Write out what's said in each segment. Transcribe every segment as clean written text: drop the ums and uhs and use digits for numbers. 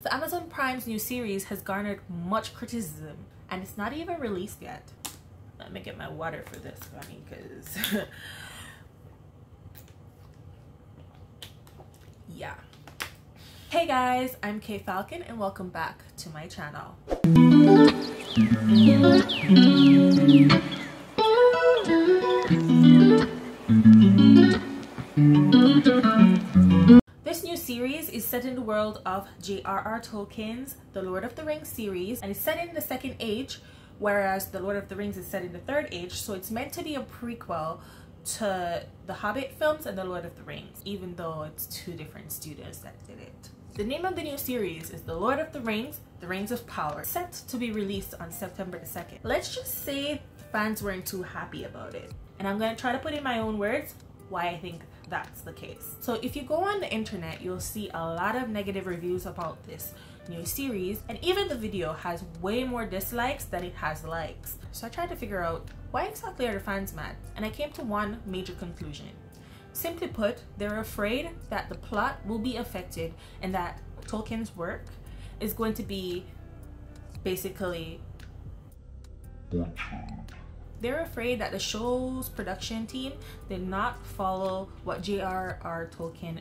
The Amazon Prime's new series has garnered much criticism and it's not even released yet. Let me get my water for this, honey, because yeah. Hey guys, I'm Kay Falcon and welcome back to my channel. This new series is set in the world of J.R.R. Tolkien's The Lord of the Rings series, and it's set in the Second Age, whereas The Lord of the Rings is set in the Third Age, so it's meant to be a prequel to the Hobbit films and The Lord of the Rings, even though it's two different studios that did it. The name of the new series is The Lord of the Rings, The Rings of Power, set to be released on September the 2nd. Let's just say fans weren't too happy about it, and I'm going to try to put in my own words why I think that's the case. So if you go on the internet, you'll see a lot of negative reviews about this new series, and even the video has way more dislikes than it has likes. So I tried to figure out why exactly are the fans mad, and I came to one major conclusion. Simply put, they're afraid that the plot will be affected and that Tolkien's work is going to be basically they're afraid that the show's production team did not follow what J.R.R. Tolkien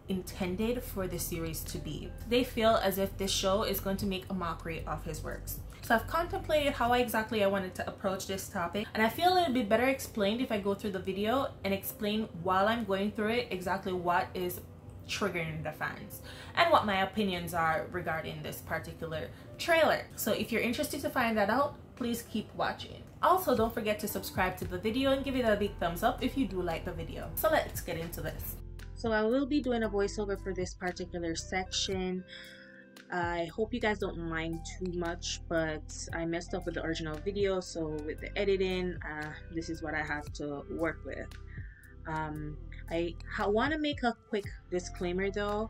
intended for the series to be. They feel as if this show is going to make a mockery of his works. So I've contemplated how exactly I wanted to approach this topic, and I feel it'll be better explained if I go through the video and explain while I'm going through it exactly what is triggering the fans and what my opinions are regarding this particular trailer. So if you're interested to find that out, please keep watching. Also, don't forget to subscribe to the video and give it a big thumbs up if you do like the video. So let's get into this. So I will be doing a voiceover for this particular section. I hope you guys don't mind too much, but I messed up with the original video, so with the editing, this is what I have to work with. I want to make a quick disclaimer though.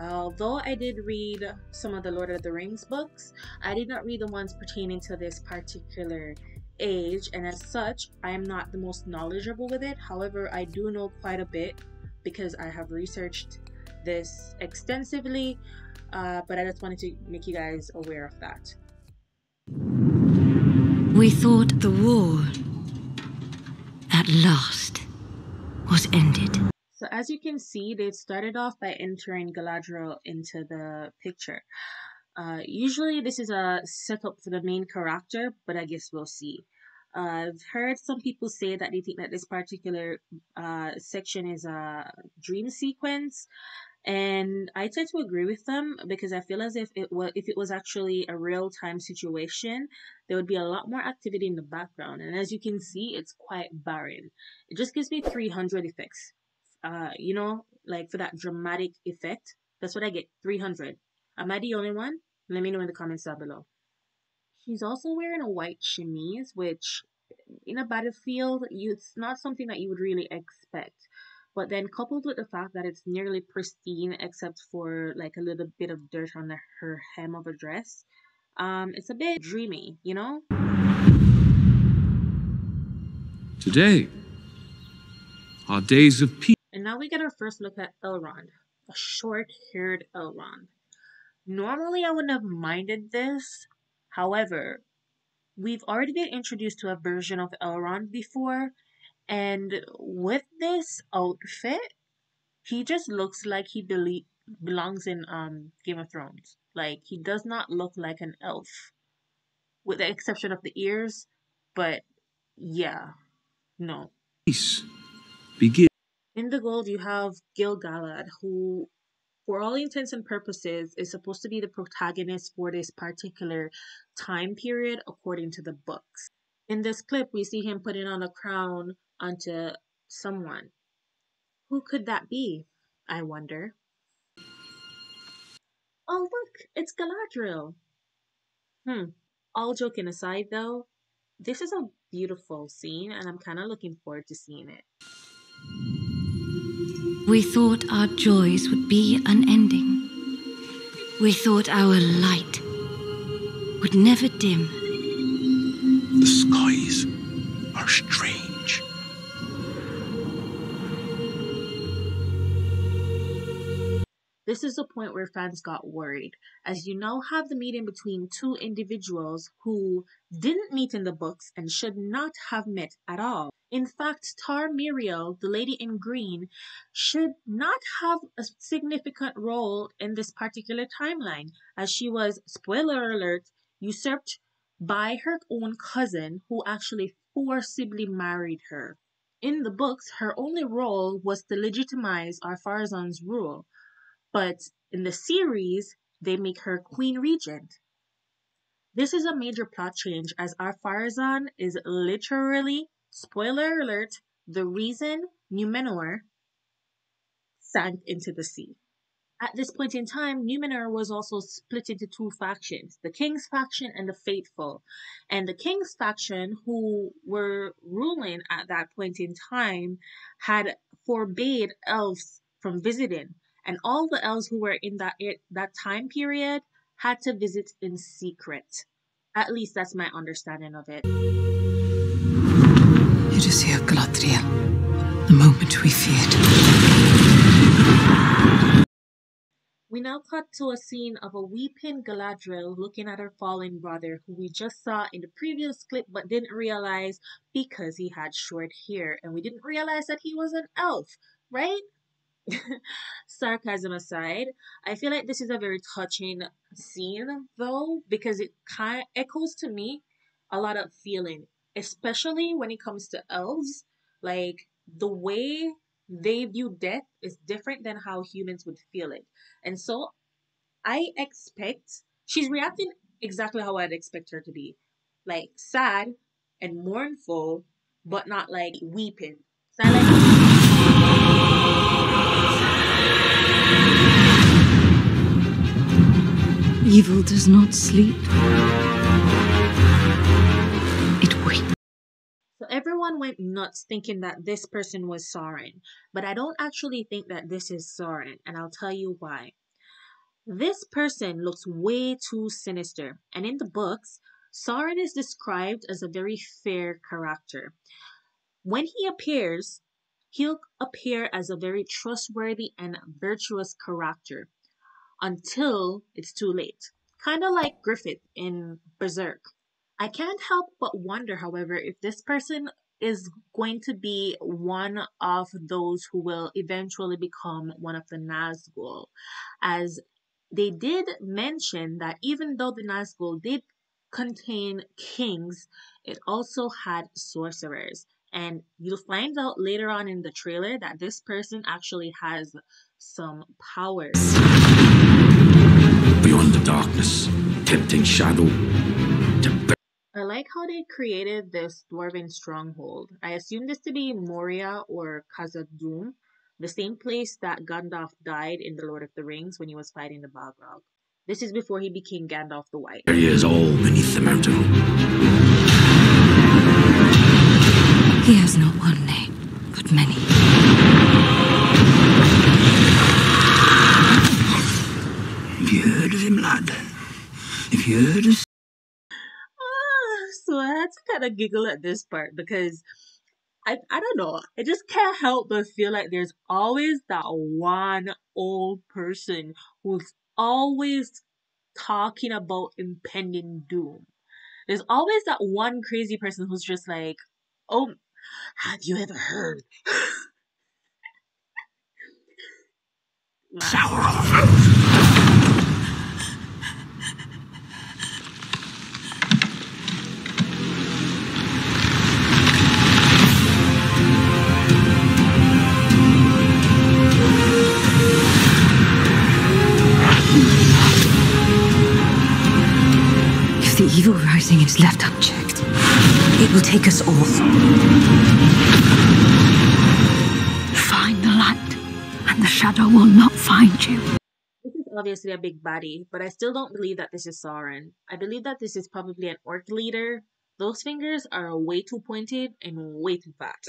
Although I did read some of the Lord of the Rings books, I did not read the ones pertaining to this particular age, and as such I am not the most knowledgeable with it. However, I do know quite a bit because I have researched this extensively, but I just wanted to make you guys aware of that. We thought the war at last was ended. So as you can see, they started off by entering Galadriel into the picture. Usually this is a setup for the main character, but I guess we'll see. I've heard some people say that they think that this particular section is a dream sequence, and I tend to agree with them because I feel as if it was actually a real-time situation, there would be a lot more activity in the background, and as you can see, it's quite barren. It just gives me 300 effects. You know, like for that dramatic effect, that's what I get, 300. Am I the only one? Let me know in the comments down below. She's also wearing a white chemise, which in a battlefield, it's not something that you would really expect. But then coupled with the fact that it's nearly pristine except for like a little bit of dirt on her hem of a dress, it's a bit dreamy, you know? Today are days of peace. And now we get our first look at Elrond, a short-haired Elrond. Normally, I wouldn't have minded this. However, we've already been introduced to a version of Elrond before, and with this outfit, he just looks like he belongs in Game of Thrones. Like, he does not look like an elf, with the exception of the ears, but yeah, no. Peace begin. In the gold, you have Gil-galad, who, for all intents and purposes, is supposed to be the protagonist for this particular time period according to the books. In this clip, we see him putting on a crown onto someone. Who could that be, I wonder? Oh look, it's Galadriel. All joking aside though, this is a beautiful scene and I'm kind of looking forward to seeing it. We thought our joys would be unending. We thought our light would never dim. The skies are strange. This is the point where fans got worried, as you now have the meeting between two individuals who didn't meet in the books and should not have met at all. In fact, Tar Miriel, the lady in green, should not have a significant role in this particular timeline, as she was, spoiler alert, usurped by her own cousin who actually forcibly married her. In the books, her only role was to legitimize Ar-Pharazôn's rule, but in the series, they make her Queen Regent. This is a major plot change as Ar-Pharazôn is literally, spoiler alert, the reason Numenor sank into the sea. At this point in time, Numenor was also split into two factions, the King's faction and the Faithful. And the King's faction, who were ruling at that point in time, had forbade elves from visiting. And all the elves who were in that time period had to visit in secret. At least that's my understanding of it. It is here, Galadriel. The moment we feared. We now cut to a scene of a weeping Galadriel looking at her fallen brother, who we just saw in the previous clip but didn't realize because he had short hair, and we didn't realize that he was an elf, right? Sarcasm aside, I feel like this is a very touching scene though, because it kind of echoes to me a lot of feeling, especially when it comes to elves. Like, the way they view death is different than how humans would feel it. And so I expect she's reacting exactly how I'd expect her to be. Like, sad and mournful, but not like weeping. So Evil does not sleep. It waits. So everyone went nuts thinking that this person was Sauron, but I don't actually think that this is Sauron, and I'll tell you why. This person looks way too sinister, and in the books, Sauron is described as a very fair character. When he appears, he'll appear as a very trustworthy and virtuous character until it's too late. Kind of like Griffith in Berserk. I can't help but wonder, however, if this person is going to be one of those who will eventually become one of the Nazgul, as they did mention that even though the Nazgul did contain kings, it also had sorcerers. And you'll find out later on in the trailer that this person actually has some powers. Beyond the darkness, tempting shadow. I like how they created this dwarven stronghold. I assume this to be Moria or Khazad-dûm, the same place that Gandalf died in The Lord of the Rings when he was fighting the Balrog. This is before he became Gandalf the White. There he is, all beneath the mountain. He has not one name, but many. Have you heard of him, lad? Have you heard of... So I had to kind of giggle at this part because I don't know. I just can't help but feel like there's always that one old person who's always talking about impending doom. There's always that one crazy person who's just like, oh, have you ever heard? If the evil rising is left unchecked, it will take us all. Find the light, and the shadow will not find you. This is obviously a big baddie, but I still don't believe that this is Sauron. I believe that this is probably an orc leader. Those fingers are way too pointed and way too fat.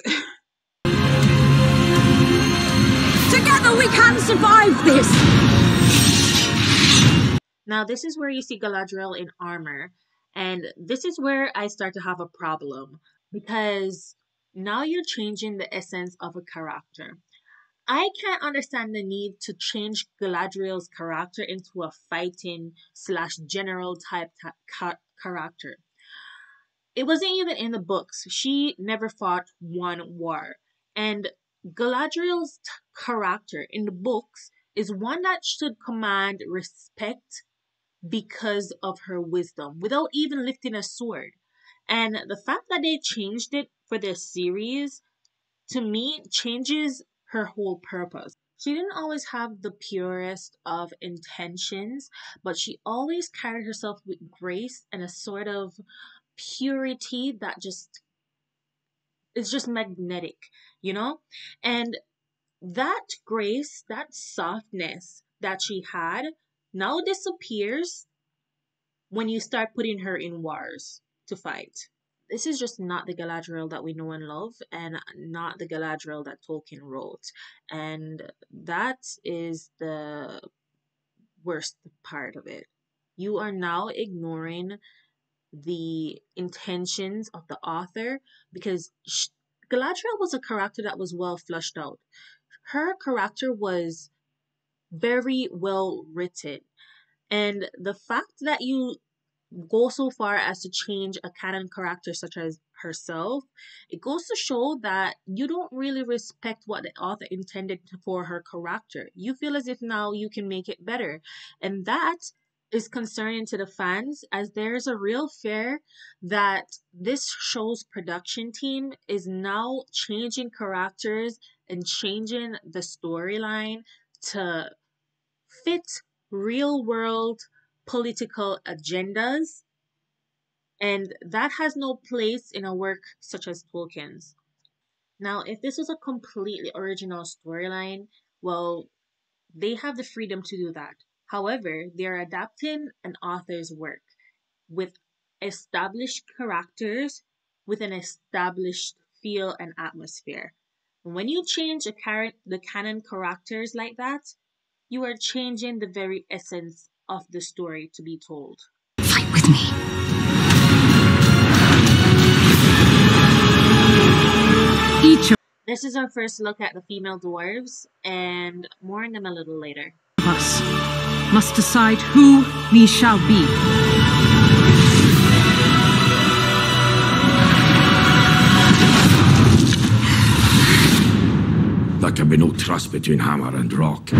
Together we can survive this! Now, this is where you see Galadriel in armor, and this is where I start to have a problem, because now you're changing the essence of a character. I can't understand the need to change Galadriel's character into a fighting slash general type character. It wasn't even in the books. She never fought one war. And Galadriel's character in the books is one that should command respect because of her wisdom without even lifting a sword. And the fact that they changed it for this series, to me, changes her whole purpose. She didn't always have the purest of intentions, but she always carried herself with grace and a sort of purity that just is just magnetic, you know? And that grace, that softness that she had now disappears when you start putting her in wars to fight. This is just not the Galadriel that we know and love, and not the Galadriel that Tolkien wrote. And that is the worst part of it. You are now ignoring the intentions of the author, because Galadriel was a character that was well fleshed out. Her character was very well written. And the fact that you go so far as to change a canon character such as herself, it goes to show that you don't really respect what the author intended for her character. You feel as if now you can make it better. And that is concerning to the fans, as there's a real fear that this show's production team is now changing characters and changing the storyline to fit real world political agendas, and that has no place in a work such as Tolkien's. Now, if this was a completely original storyline, well, they have the freedom to do that. However, they're adapting an author's work with established characters, with an established feel and atmosphere. When you change the canon characters like that, you are changing the very essence of the story to be told. Fight with me. This is our first look at the female dwarves, and more on them a little later. Of us must decide who we shall be. There can be no trust between hammer and rock.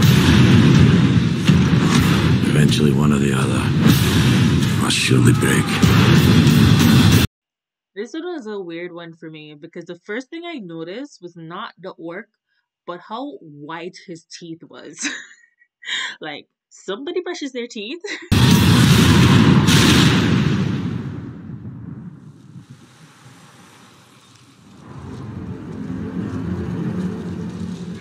Eventually, one or the other must surely break. This one was a weird one for me, because the first thing I noticed was not the orc, but how white his teeth was. Like, somebody brushes their teeth?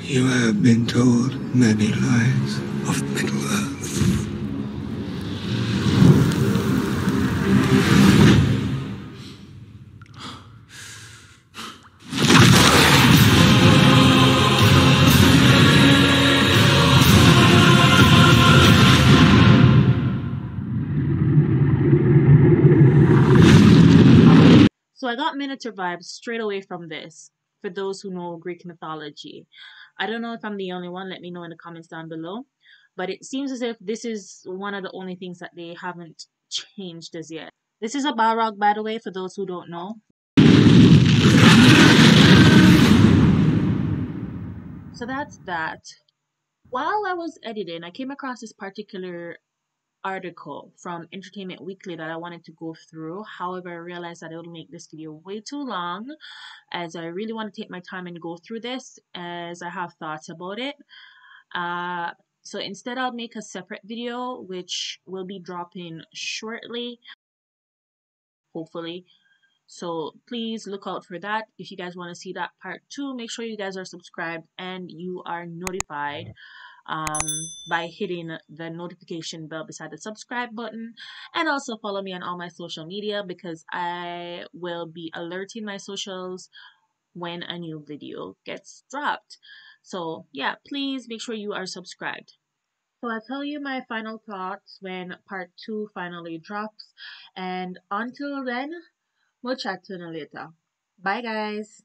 You have been told many lies of Middle-earth. So I got Minotaur vibes straight away from this, for those who know Greek mythology. I don't know if I'm the only one, let me know in the comments down below. But it seems as if this is one of the only things that they haven't changed as yet. This is a Balrog, by the way, for those who don't know. So that's that. While I was editing, I came across this particular article from Entertainment Weekly that I wanted to go through. However, I realized that it would make this video way too long, as I really want to take my time and go through this, as I have thoughts about it. So instead, I'll make a separate video which will be dropping shortly, hopefully. So please look out for that. If you guys want to see that part 2, make sure you guys are subscribed and you are notified by hitting the notification bell beside the subscribe button, and also follow me on all my social media, because I will be alerting my socials when a new video gets dropped. So yeah, please make sure you are subscribed. So I'll tell you my final thoughts when part 2 finally drops, and until then, we'll chat to you later. Bye guys.